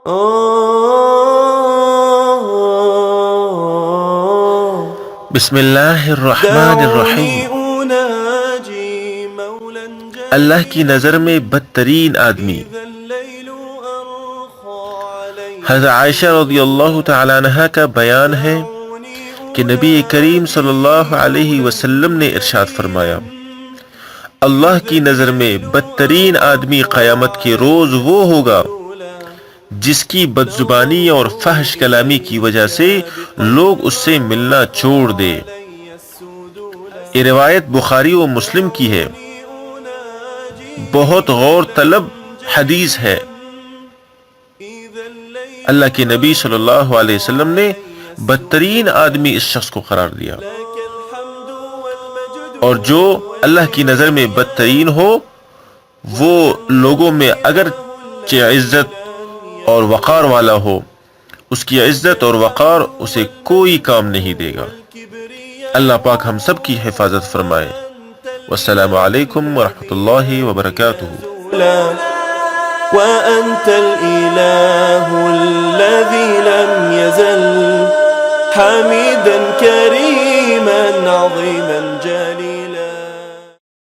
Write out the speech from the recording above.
بسم اللہ الرحمن الرحیم۔ اللہ کی نظر میں بدترین آدمی۔ حضرت عائشہ رضی اللہ تعالی عنہ کا بیان ہے کہ نبی کریم صلی اللہ علیہ وسلم نے ارشاد فرمایا، اللہ کی نظر میں بدترین آدمی قیامت کے روز وہ ہوگا جس کی بد زبانی اور فحش کلامی کی وجہ سے لوگ اس سے ملنا چھوڑ دے۔ یہ روایت بخاری و مسلم کی ہے۔ بہت غور طلب حدیث ہے۔ اللہ کے نبی صلی اللہ علیہ وسلم نے بدترین آدمی اس شخص کو قرار دیا، اور جو اللہ کی نظر میں بدترین ہو وہ لوگوں میں اگرچہ عزت اور وقار والا ہو، اس کی عزت اور وقار اسے کوئی کام نہیں دے گا۔ اللہ پاک ہم سب کی حفاظت فرمائے۔ والسلام علیکم ورحمۃ اللہ وبرکاتہ۔ وأنت الإله الذي لم يزل حميدا كريما عظيما جليلا